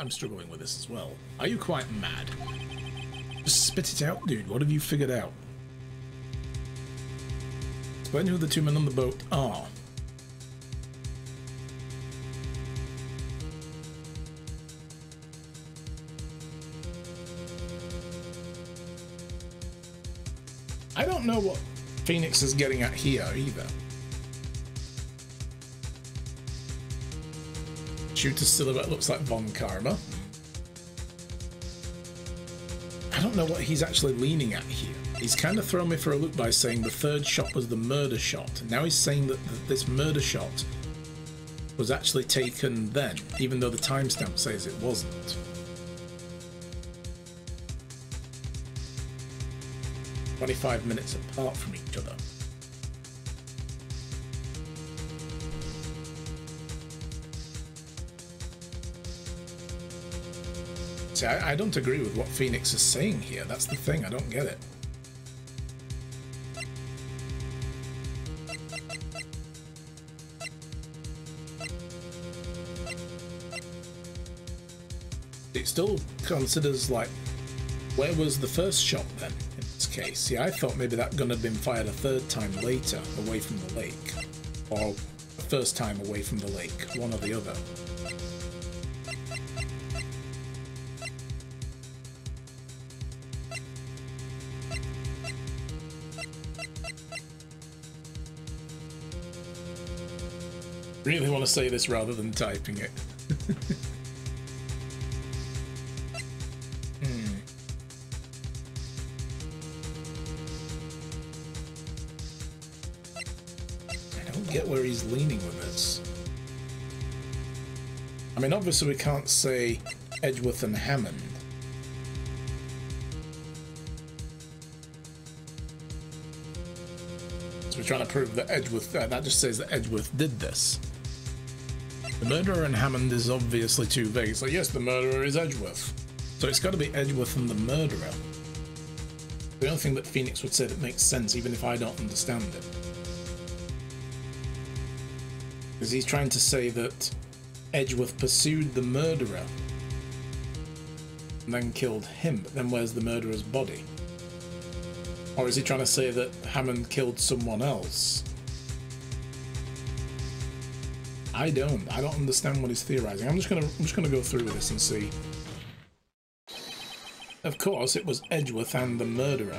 I'm struggling with this as well. Are you quite mad? Just spit it out, dude. What have you figured out? Explain who the two men on the boat are. I don't know what Phoenix is getting at here either. Shooter's silhouette looks like Von Karma. I don't know what he's actually leaning at here. He's kind of thrown me for a loop by saying the third shot was the murder shot. And now he's saying that this murder shot was actually taken then, even though the timestamp says it wasn't. "25 minutes apart from each other." See, I don't agree with what Phoenix is saying here. That's the thing. I don't get it. It still considers, like, where was the first shot then in this case? See, I thought maybe that gun had been fired a third time later, away from the lake. Or the first time away from the lake, one or the other. Really want to say this rather than typing it. I don't get where he's leaning with this. I mean, obviously we can't say Edgeworth and Hammond. So we're trying to prove that Edgeworth, that just says that Edgeworth did this. The murderer and Hammond is obviously too vague. It's like, yes, the murderer is Edgeworth. So it's got to be Edgeworth and the murderer. The only thing that Phoenix would say that makes sense, even if I don't understand it. Because he's trying to say that Edgeworth pursued the murderer and then killed him, but then where's the murderer's body? Or is he trying to say that Hammond killed someone else? I don't understand what he's theorizing. I'm just gonna go through this and see. Of course, it was Edgeworth and the murderer.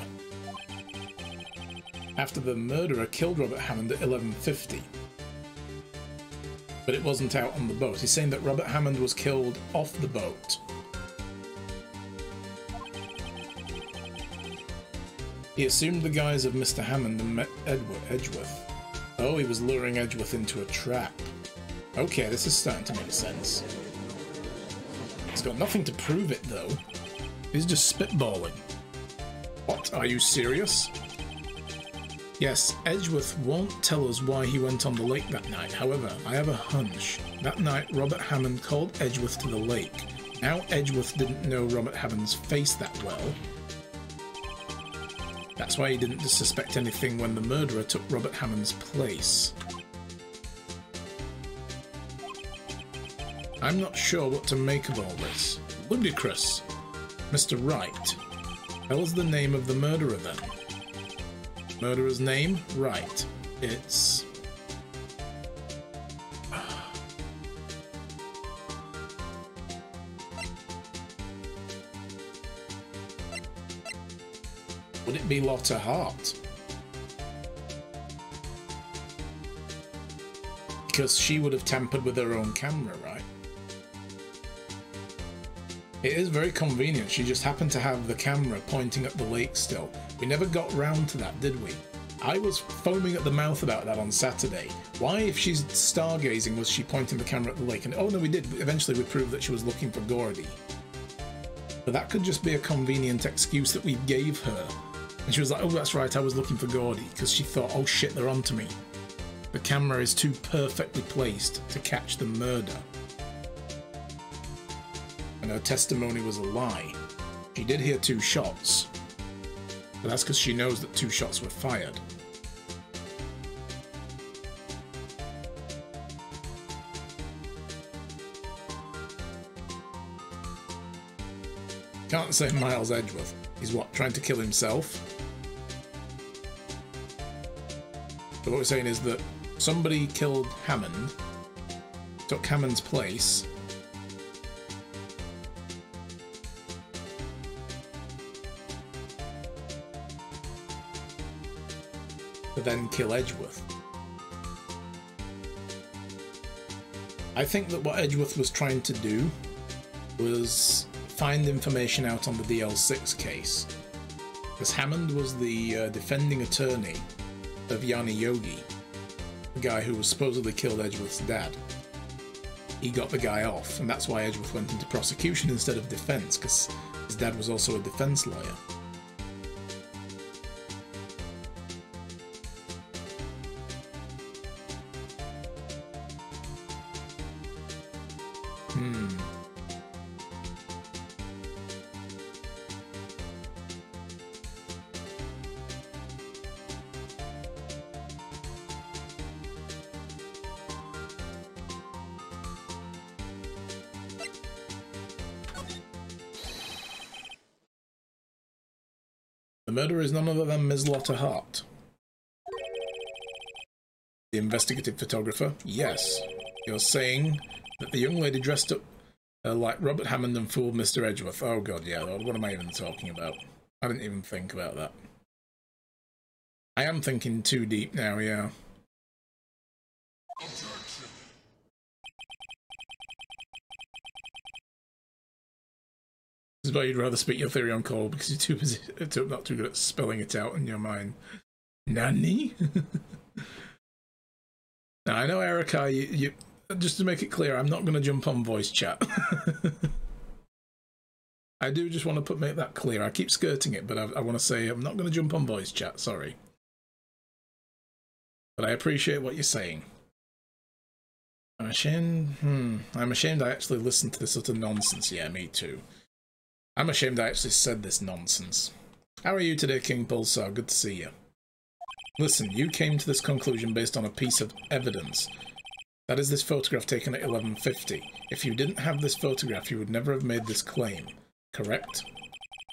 After the murderer killed Robert Hammond at 11:50. But it wasn't out on the boat. He's saying that Robert Hammond was killed off the boat. He assumed the guise of Mr. Hammond and met Edgeworth. Oh, he was luring Edgeworth into a trap. Okay, this is starting to make sense. He's got nothing to prove it, though. He's just spitballing. What? Are you serious? Yes, Edgeworth won't tell us why he went on the lake that night. However, I have a hunch. That night, Robert Hammond called Edgeworth to the lake. Now, Edgeworth didn't know Robert Hammond's face that well. That's why he didn't suspect anything when the murderer took Robert Hammond's place. I'm not sure what to make of all this. Ludicrous. Mr. Wright. Tell us the name of the murderer then. Murderer's name? Wright. It's... Would it be Lotta Hart? Because she would have tampered with her own camera, right? It is very convenient. She just happened to have the camera pointing at the lake still. We never got round to that, did we? I was foaming at the mouth about that on Saturday. Why, if she's stargazing, was she pointing the camera at the lake? And oh no, we did. Eventually we proved that she was looking for Gordy. But that could just be a convenient excuse that we gave her. And she was like, oh, that's right, I was looking for Gordy, because she thought, oh shit, they're onto me. The camera is too perfectly placed to catch the murder. And her testimony was a lie. She did hear 2 shots, but that's because she knows that 2 shots were fired. Can't say Miles Edgeworth. He's what, trying to kill himself? So what we're saying is that somebody killed Hammond, took Hammond's place, to then kill Edgeworth. I think that what Edgeworth was trying to do was find information out on the DL6 case, because Hammond was the defending attorney of Yanni Yogi, the guy who was supposedly killed Edgeworth's dad. He got the guy off, and that's why Edgeworth went into prosecution instead of defense, because his dad was also a defense lawyer. The murderer is none other than Ms. Lotta Hart. The investigative photographer? Yes. You're saying that the young lady dressed up like Robert Hammond and fooled Mr. Edgeworth. Oh god, yeah, what am I even talking about? I didn't even think about that. I am thinking too deep now, yeah. This is why you'd rather speak your theory on call, because you're too busy, not too good at spelling it out in your mind. Nanny? Now, I know, Erica, you just to make it clear, I'm not going to jump on voice chat. I do just want to make that clear. I keep skirting it, but I want to say I'm not going to jump on voice chat, sorry. But I appreciate what you're saying. I'm ashamed. I'm ashamed I actually listened to this utter nonsense. Yeah, me too. I'm ashamed I actually said this nonsense. How are you today, King Pulsar? Good to see you. Listen, you came to this conclusion based on a piece of evidence. That is this photograph taken at 11:50. If you didn't have this photograph, you would never have made this claim. Correct?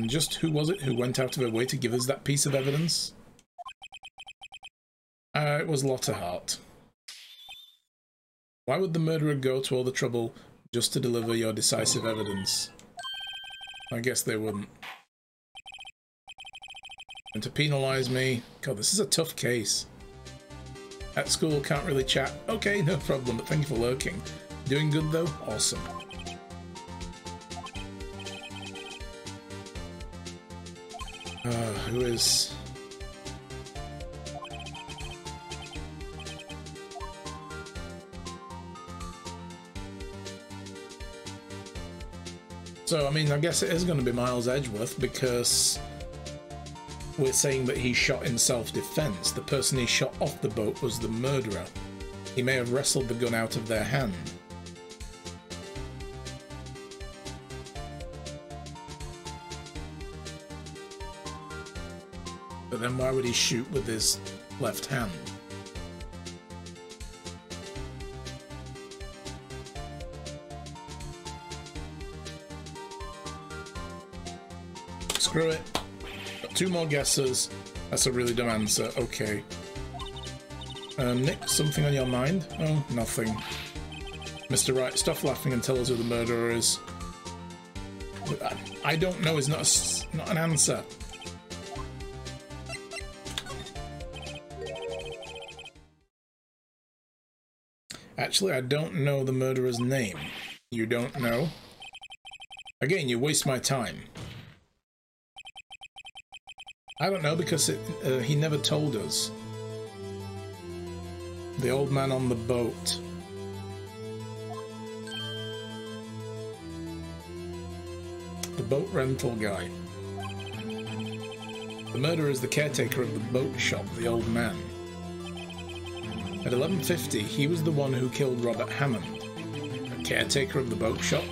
And just who was it who went out of her way to give us that piece of evidence? It was Lotta Hart. Why would the murderer go to all the trouble just to deliver your decisive evidence? I guess they wouldn't. And to penalise me... God, this is a tough case. At school, can't really chat. Okay, no problem, but thank you for lurking. Doing good, though? Awesome. Who is... So, I mean, I guess it is going to be Miles Edgeworth, because we're saying that he shot in self-defense. The person he shot off the boat was the murderer. He may have wrestled the gun out of their hand. But then why would he shoot with his left hand? Screw it. Got two more guesses. That's a really dumb answer. Okay. Nick, something on your mind? Oh, nothing. Mr. Wright, stop laughing and tell us who the murderer is. I don't know is not an answer. Actually, I don't know the murderer's name. You don't know? Again, you waste my time. I don't know, because he never told us. The old man on the boat. The boat rental guy. The murderer is the caretaker of the boat shop, the old man. At 11:50, he was the one who killed Robert Hammond. The caretaker of the boat shop?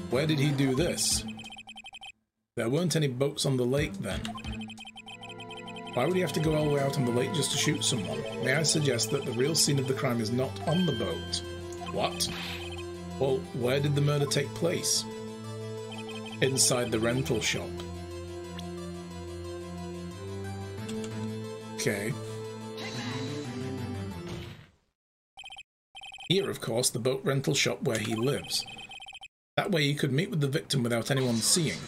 Where did he do this? There weren't any boats on the lake then. Why would he have to go all the way out on the lake just to shoot someone? May I suggest that the real scene of the crime is not on the boat? What? Well, where did the murder take place? inside the rental shop. Okay. Here, of course, the boat rental shop where he lives. That way you could meet with the victim without anyone seeing,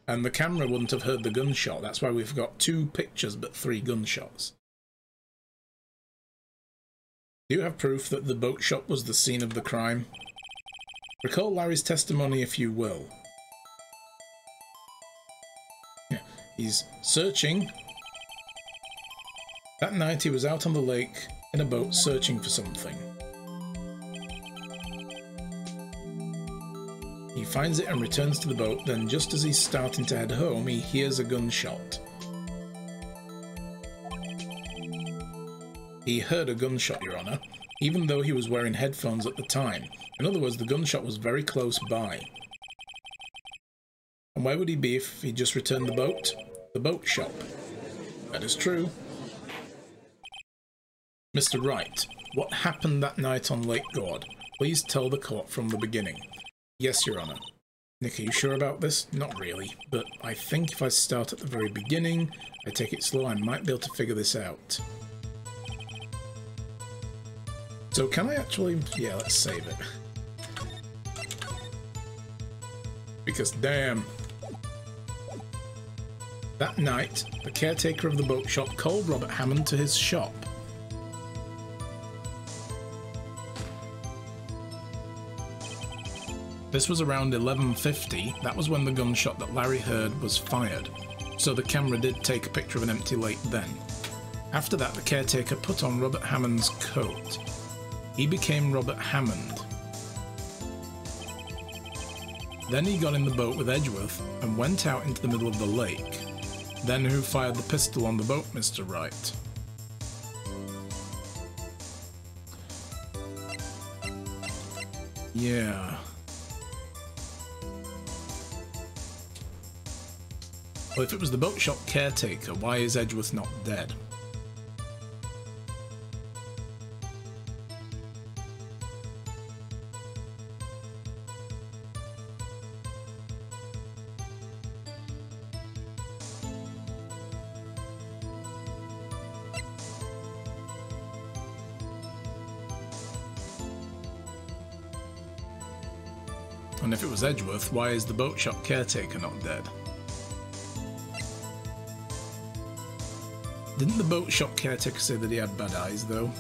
and the camera wouldn't have heard the gunshot. That's why we've got 2 pictures but 3 gunshots. Do you have proof that the boat shop was the scene of the crime? Recall Larry's testimony if you will. Yeah, he's searching. That night he was out on the lake in a boat searching for something. He finds it and returns to the boat, then just as he's starting to head home, he hears a gunshot. He heard a gunshot, Your Honor, even though he was wearing headphones at the time. In other words, the gunshot was very close by. And where would he be if he just returned the boat? The boat shop. That is true. Mr. Wright, what happened that night on Lake Gord? Please tell the court from the beginning. Yes, Your Honor. Nick, are you sure about this? Not really, but I think if I start at the very beginning, I take it slow, I might be able to figure this out. So can I actually... yeah, let's save it. Because damn. That night, the caretaker of the boat shop called Robert Hammond to his shop. This was around 11:50, that was when the gunshot that Larry heard was fired, so the camera did take a picture of an empty lake then. After that, the caretaker put on Robert Hammond's coat. He became Robert Hammond. Then he got in the boat with Edgeworth and went out into the middle of the lake. Then who fired the pistol on the boat, Mr. Wright? Yeah. Well, if it was the boat shop caretaker, why is Edgeworth not dead? And if it was Edgeworth, why is the boat shop caretaker not dead? Didn't the boat shop caretaker say that he had bad eyes, though?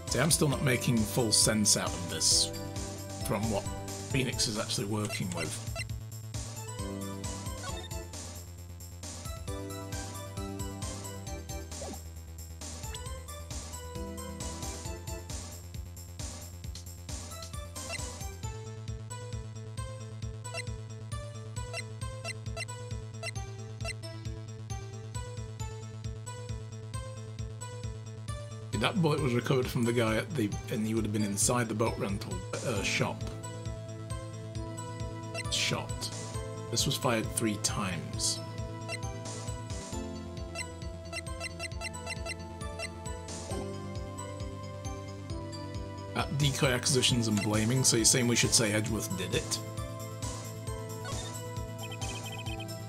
See, I'm still not making full sense out of this from what Phoenix is actually working with. That bullet was recovered from the guy at the, and he would have been inside the boat rental shop. Shot. This was fired 3 times. Decoy acquisitions and blaming, so you're saying we should say Edgeworth did it?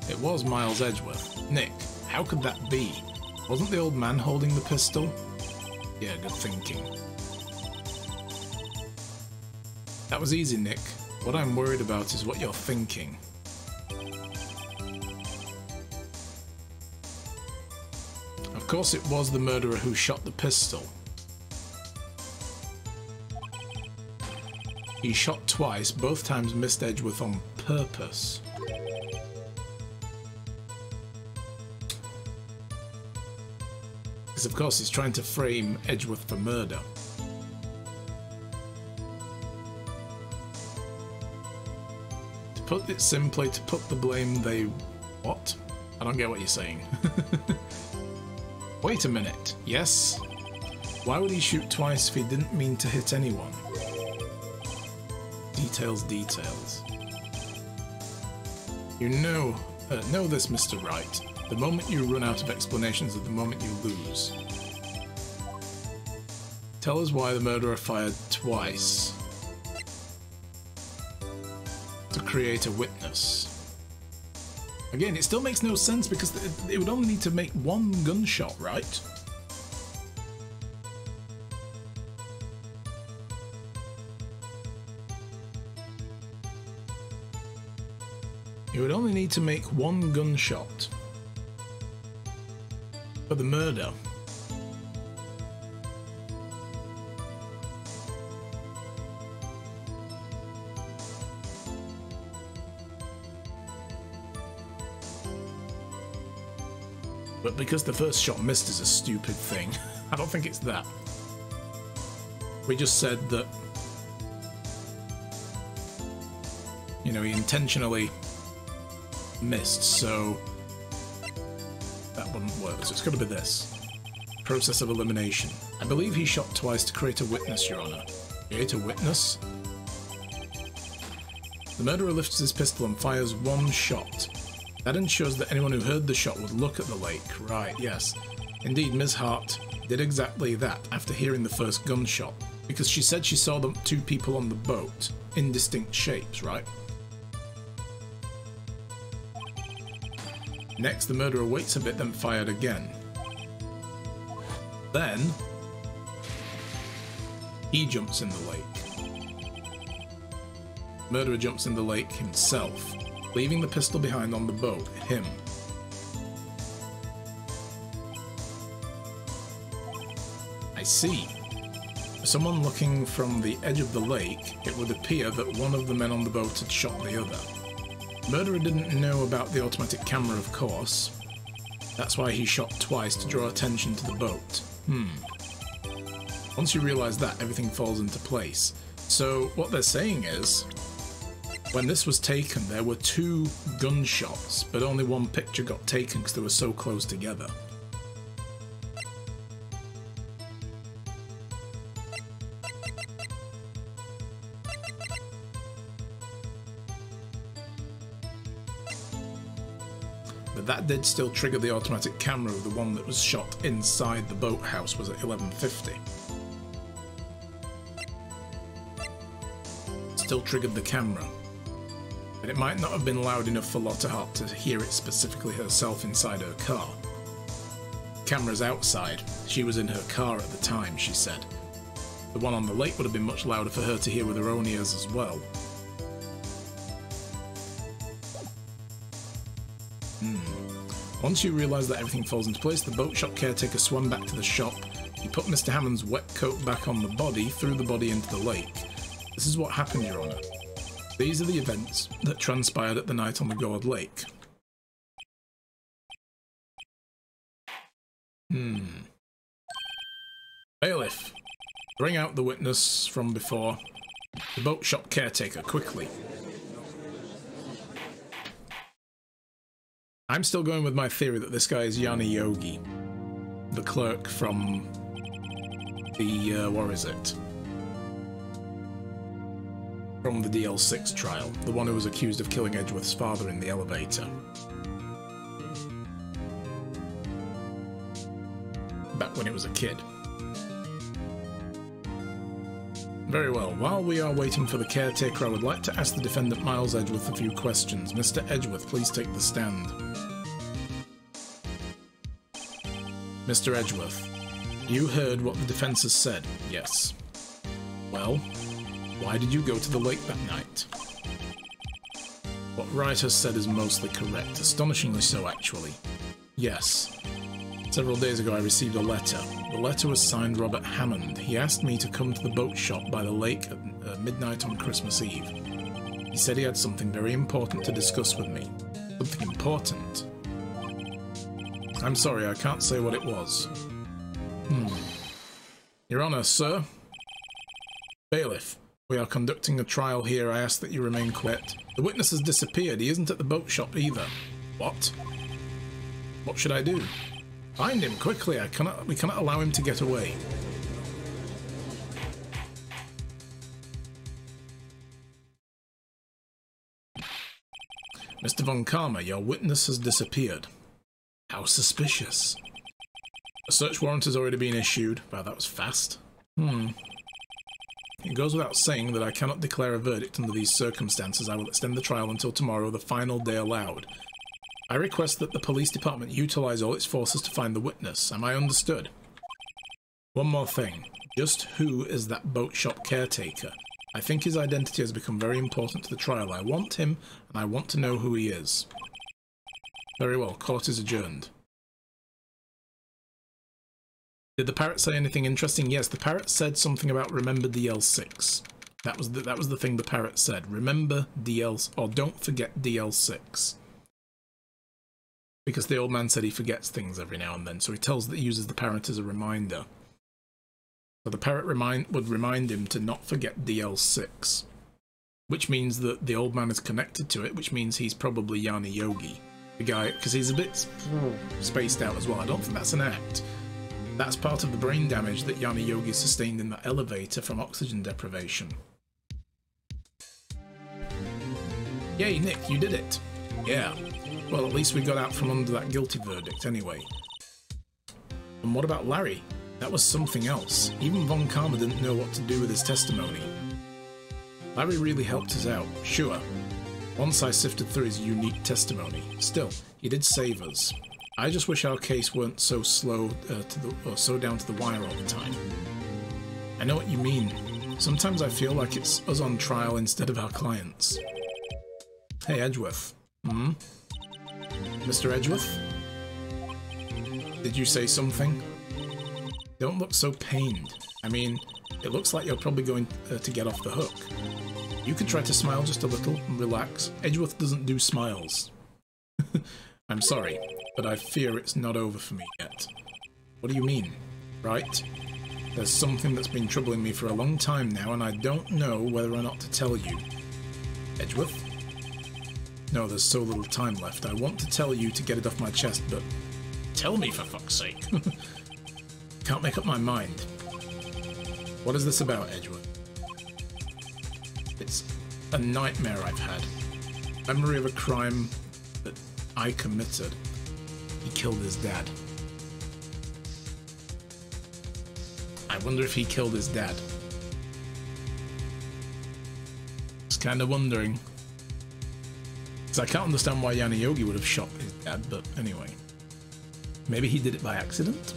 It was Miles Edgeworth. Nick, how could that be? Wasn't the old man holding the pistol? Yeah, good thinking. That was easy, Nick. What I'm worried about is what you're thinking. Of course it was the murderer who shot the pistol. He shot twice, both times missed Edgeworth on purpose. Because of course he's trying to frame Edgeworth for murder. To put it simply, to put the blame they... What? I don't get what you're saying. Wait a minute. Yes? Why would he shoot twice if he didn't mean to hit anyone? Details, details. You know this, Mr. Wright. The moment you run out of explanations is the moment you lose. Tell us why the murderer fired twice. create a witness. Again, it still makes no sense because it would only need to make one gunshot, right? You would only need to make one gunshot for the murder. But because the first shot missed is a stupid thing, I don't think it's that. We just said that, you know, he intentionally missed, so that wouldn't work. So it's got to be this. Process of elimination. I believe he shot twice to create a witness, Your Honor. Create a witness? The murderer lifts his pistol and fires one shot. That ensures that anyone who heard the shot would look at the lake. Right, yes. Indeed, Ms. Hart did exactly that after hearing the first gunshot, because she said she saw the two people on the boat in distinct shapes, right? Next, the murderer waits a bit, then fired again. Then, he jumps in the lake. Murderer jumps in the lake himself, leaving the pistol behind on the boat. Him. I see. For someone looking from the edge of the lake, it would appear that one of the men on the boat had shot the other. Murderer didn't know about the automatic camera, of course. That's why he shot twice, to draw attention to the boat. Once you realize that, everything falls into place. So what they're saying is, when this was taken, there were two gunshots, but only one picture got taken because they were so close together. But that did still trigger the automatic camera of the one that was shot inside the boathouse was at 11:50. Still triggered the camera. But it might not have been loud enough for Lotta Hart to hear it specifically herself inside her car. Camera's outside. She was in her car at the time, she said. The one on the lake would have been much louder for her to hear with her own ears as well. Once you realise that everything falls into place, the boat shop caretaker swam back to the shop. He put Mr. Hammond's wet coat back on the body, threw the body into the lake. This is what happened, Your Honour. These are the events that transpired at the night on the Gourd Lake. Bailiff, bring out the witness from before. The boat shop caretaker, quickly. I'm still going with my theory that this guy is Yanni Yogi, the clerk from the, what is it? From the DL6 trial, the one who was accused of killing Edgeworth's father in the elevator. Back when he was a kid. Very well, while we are waiting for the caretaker, I would like to ask the defendant Miles Edgeworth a few questions. Mr. Edgeworth, please take the stand. Mr. Edgeworth, you heard what the defense has said, yes. Well, why did you go to the lake that night? What Wright has said is mostly correct, astonishingly so actually. Yes. Several days ago I received a letter. The letter was signed Robert Hammond. He asked me to come to the boat shop by the lake at midnight on Christmas Eve. He said he had something very important to discuss with me. Something important? I'm sorry, I can't say what it was. Your Honour, sir? Bailiff, we are conducting a trial here. I ask that you remain quiet. The witness has disappeared. He isn't at the boat shop either. What? What should I do? Find him quickly. We cannot allow him to get away. Mr. Von Karma, your witness has disappeared. How suspicious. A search warrant has already been issued. Wow, that was fast. In it goes without saying that I cannot declare a verdict under these circumstances. I will extend the trial until tomorrow, the final day allowed. I request that the police department utilize all its forces to find the witness. Am I understood? One more thing. Just who is that boat shop caretaker? I think his identity has become very important to the trial. I want him, and I want to know who he is. Very well. Court is adjourned. Did the parrot say anything interesting? Yes, the parrot said something about remember DL6. That was the thing the parrot said. Remember DL, or don't forget DL6. Because the old man said he forgets things every now and then, so he uses the parrot as a reminder. So the parrot would remind him to not forget DL6, which means that the old man is connected to it, which means he's probably Yana Yogi, the guy, because he's a bit spaced out as well. I don't think that's an act. That's part of the brain damage that Yana Yogi sustained in that elevator from oxygen deprivation. Yay, Nick, you did it. Yeah. Well, at least we got out from under that guilty verdict anyway. And what about Larry? That was something else. Even Von Karma didn't know what to do with his testimony. Larry really helped us out, sure. Once I sifted through his unique testimony. Still, he did save us. I just wish our case weren't so slow so down to the wire all the time. I know what you mean. Sometimes I feel like it's us on trial instead of our clients. Hey, Edgeworth. Mr. Edgeworth? Did you say something? Don't look so pained. I mean, it looks like you're probably going to get off the hook. You could try to smile just a little and relax. Edgeworth doesn't do smiles. I'm sorry, but I fear it's not over for me yet. What do you mean? Right? There's something that's been troubling me for a long time now, and I don't know whether or not to tell you. Edgeworth? No, there's so little time left. I want to tell you to get it off my chest, but... Tell me, for fuck's sake. Can't make up my mind. What is this about, Edgeworth? It's a nightmare I've had. Memory of a crime that I committed. He killed his dad. I wonder if he killed his dad. Just kind of wondering. Because I can't understand why Yana Yogi would have shot his dad, but anyway. Maybe he did it by accident?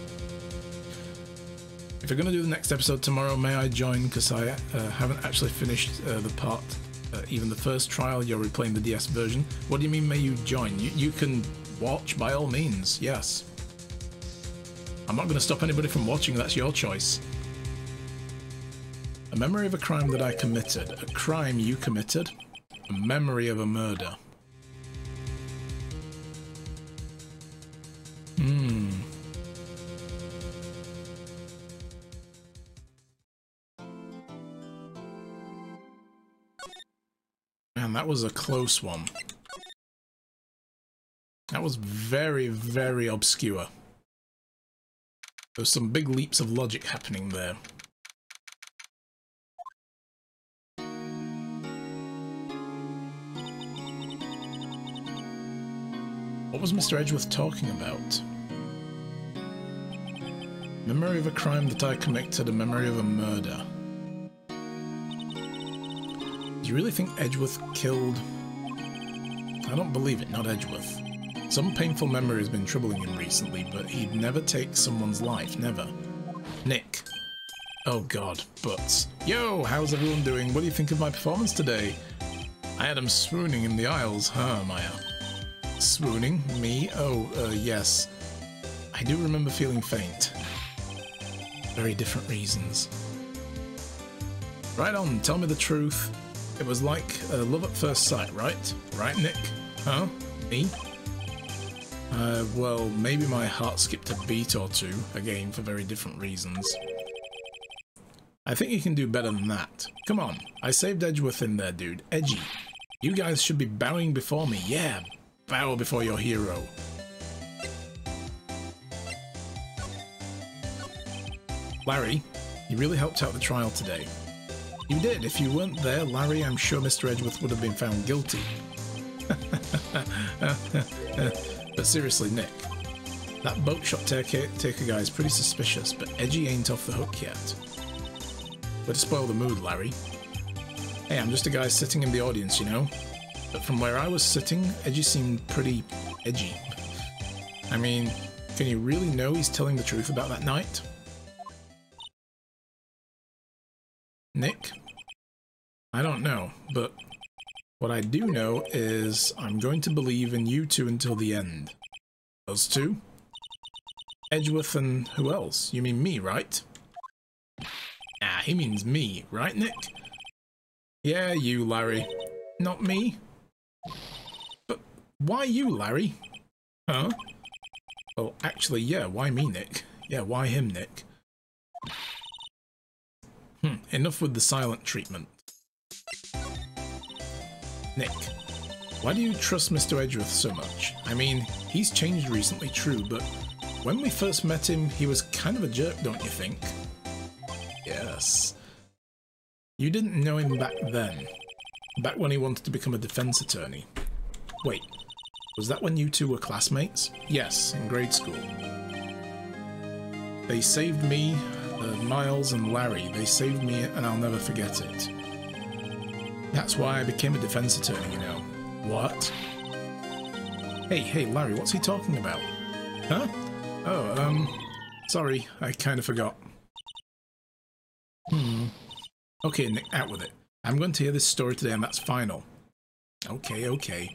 If you're going to do the next episode tomorrow, may I join? Because I haven't actually finished the part, even the first trial. You're replaying the DS version. What do you mean, may you join? You can watch, by all means, yes. I'm not going to stop anybody from watching, that's your choice. A memory of a crime that I committed. A crime you committed. A memory of a murder. Man, that was a close one. That was very, very obscure. There's some big leaps of logic happening there. What was Mr. Edgeworth talking about? Memory of a crime that I committed, a memory of a murder. Do you really think Edgeworth killed... I don't believe it, not Edgeworth. Some painful memory has been troubling him recently, but he'd never take someone's life, never. Nick. Oh god, butts. Yo, how's everyone doing? What do you think of my performance today? I had him swooning in the aisles, huh, Maya? Swooning? Me? Oh, yes. I do remember feeling faint. Very different reasons. Right on, tell me the truth. It was like love at first sight, right? Right, Nick? Huh? Me? Well, maybe my heart skipped a beat or two, again, for very different reasons. I think you can do better than that. Come on, I saved Edgeworth in there, dude. Edgy. You guys should be bowing before me, yeah. Bow before your hero. Larry, you really helped out the trial today. You did. If you weren't there, Larry, I'm sure Mr. Edgeworth would have been found guilty. But seriously, Nick, that boat shop taker guy is pretty suspicious, but Edgy ain't off the hook yet. Way to spoil the mood, Larry. Hey, I'm just a guy sitting in the audience, you know? But from where I was sitting, Edgy seemed pretty edgy. I mean, can you really know he's telling the truth about that night? Nick? I don't know, but what I do know is I'm going to believe in you two until the end. Those two? Edgeworth and who else? You mean me, right? Ah, he means me, right, Nick? Yeah, you, Larry. Not me? But why you, Larry? Huh? Well, actually, yeah, why me, Nick? Yeah, why him, Nick? Enough with the silent treatment. Nick, why do you trust Mr. Edgeworth so much? I mean, he's changed recently, true, but when we first met him, he was kind of a jerk, don't you think? Yes. You didn't know him back then. Back when he wanted to become a defense attorney. Wait, was that when you two were classmates? Yes, in grade school. They saved me, Miles and Larry. They saved me and I'll never forget it. That's why I became a defense attorney, you know. What? Hey, Larry, what's he talking about? Huh? Oh, sorry, I kind of forgot. Okay, Nick, out with it. I'm going to hear this story today and that's final. Okay.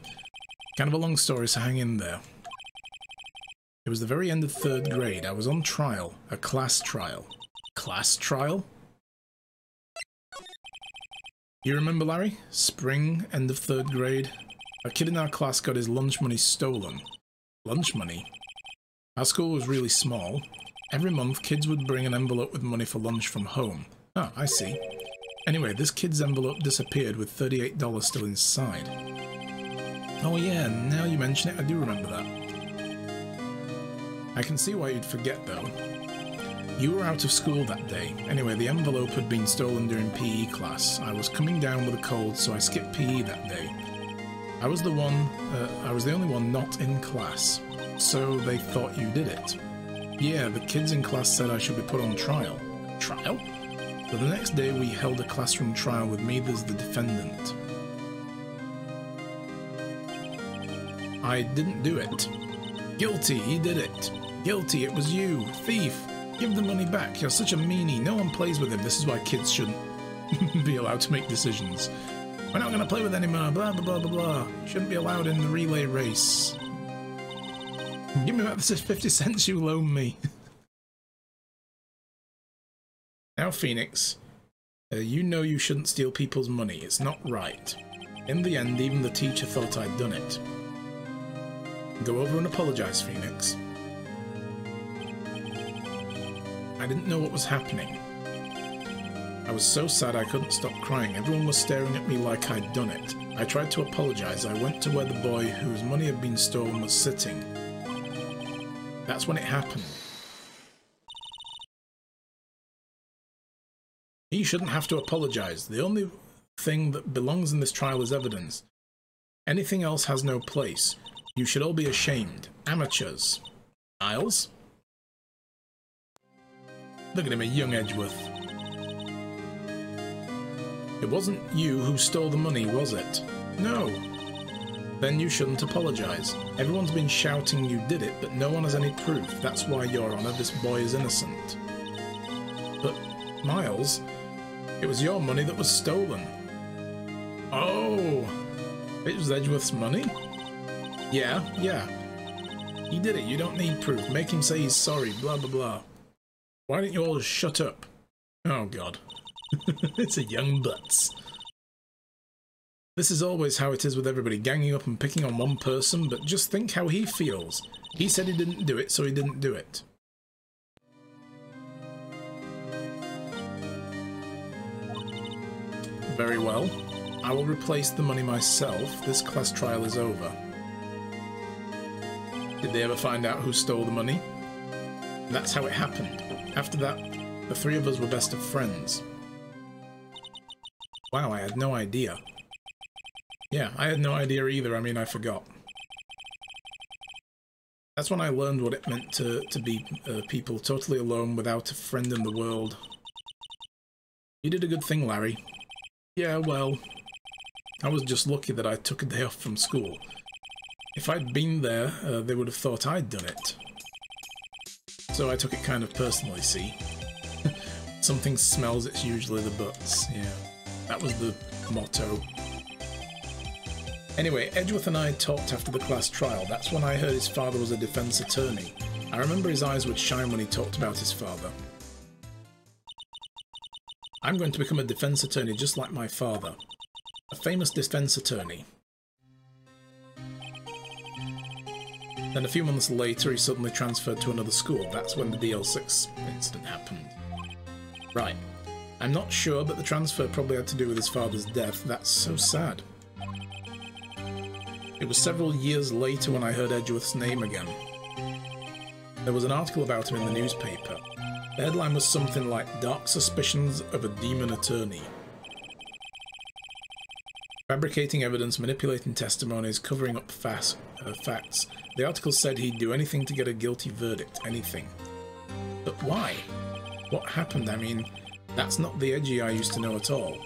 Kind of a long story, so hang in there. It was the very end of 3rd grade. I was on trial. A class trial. Class trial? You remember, Larry? Spring, end of 3rd grade. A kid in our class got his lunch money stolen. Lunch money? Our school was really small. Every month, kids would bring an envelope with money for lunch from home. Oh, I see. Anyway, this kid's envelope disappeared with $38 still inside. Oh yeah, now you mention it, I do remember that. I can see why you'd forget though. You were out of school that day. Anyway, the envelope had been stolen during PE class. I was coming down with a cold, so I skipped PE that day. I was the only one not in class, so they thought you did it. Yeah, the kids in class said I should be put on trial. Trial? So the next day we held a classroom trial with me as the defendant. I didn't do it. Guilty, he did it. Guilty, it was you. Thief. Give the money back. You're such a meanie. No one plays with him. This is why kids shouldn't be allowed to make decisions. We're not going to play with anymore. Blah, blah, blah, blah, blah. Shouldn't be allowed in the relay race. Give me back the 50 cents you loaned me. Now, Phoenix, you know you shouldn't steal people's money. It's not right. In the end, even the teacher thought I'd done it. Go over and apologize, Phoenix. I didn't know what was happening. I was so sad I couldn't stop crying. Everyone was staring at me like I'd done it. I tried to apologize. I went to where the boy whose money had been stolen was sitting. That's when it happened. He shouldn't have to apologize. The only thing that belongs in this trial is evidence. Anything else has no place. You should all be ashamed. Amateurs. Miles? Look at him, a young Edgeworth. It wasn't you who stole the money, was it? No. Then you shouldn't apologize. Everyone's been shouting you did it, but no one has any proof. That's why, Your Honor, this boy is innocent. But, Miles, it was your money that was stolen. Oh! It was Edgeworth's money? Yeah. He did it, you don't need proof. Make him say he's sorry, blah blah blah. Why don't you all just shut up? Oh god. It's a young butts. This is always how it is with everybody, ganging up and picking on one person, but just think how he feels. He said he didn't do it, so he didn't do it. Very well. I will replace the money myself. This class trial is over. Did they ever find out who stole the money? That's how it happened. After that, the three of us were best of friends. Wow, I had no idea. Yeah, I had no idea either. I mean, I forgot. That's when I learned what it meant to be people totally alone without a friend in the world. You did a good thing, Larry. Yeah, well, I was just lucky that I took a day off from school. If I'd been there, they would have thought I'd done it. So I took it kind of personally, see? Something smells, it's usually the butts. Yeah, that was the motto. Anyway, Edgeworth and I talked after the class trial. That's when I heard his father was a defense attorney. I remember his eyes would shine when he talked about his father. I'm going to become a defense attorney just like my father. A famous defense attorney. Then a few months later, he suddenly transferred to another school. That's when the DL6 incident happened. Right. I'm not sure, but the transfer probably had to do with his father's death. That's so sad. It was several years later when I heard Edgeworth's name again. There was an article about him in the newspaper. The headline was something like, "Dark Suspicions of a Demon Attorney." Fabricating evidence, manipulating testimonies, covering up facts. The article said he'd do anything to get a guilty verdict, anything. But why? What happened? I mean, that's not the Edgy I used to know at all.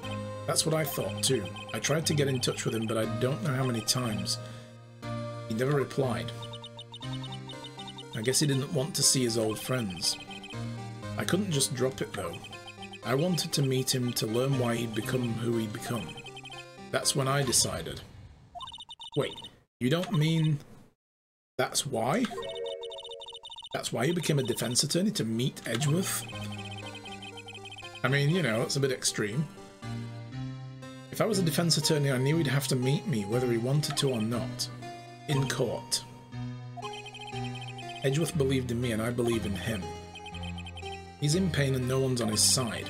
That's what I thought too. I tried to get in touch with him, but I don't know how many times. He never replied. I guess he didn't want to see his old friends. I couldn't just drop it though. I wanted to meet him to learn why he'd become who he'd become. That's when I decided. Wait, you don't mean that's why? That's why you became a defense attorney, to meet Edgeworth? I mean, you know, it's a bit extreme. If I was a defense attorney, I knew he'd have to meet me, whether he wanted to or not. In court. Edgeworth believed in me and I believe in him. He's in pain and no one's on his side.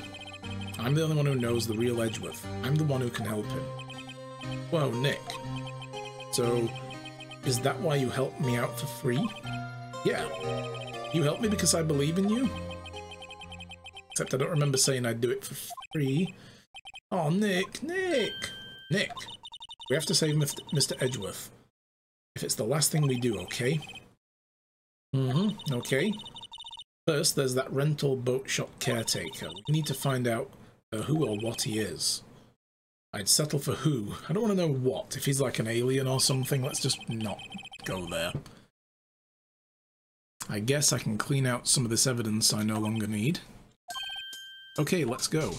I'm the only one who knows the real Edgeworth. I'm the one who can help him. Whoa, Nick. So, is that why you helped me out for free? Yeah. You helped me because I believe in you? Except I don't remember saying I'd do it for free. Oh, Nick! Nick! Nick! We have to save Mr. Edgeworth. If it's the last thing we do, okay? Okay. First, there's that rental boat shop caretaker. We need to find out who or what he is. I'd settle for who. I don't want to know what. If he's like an alien or something, let's just not go there. I guess I can clean out some of this evidence I no longer need. Okay, let's go.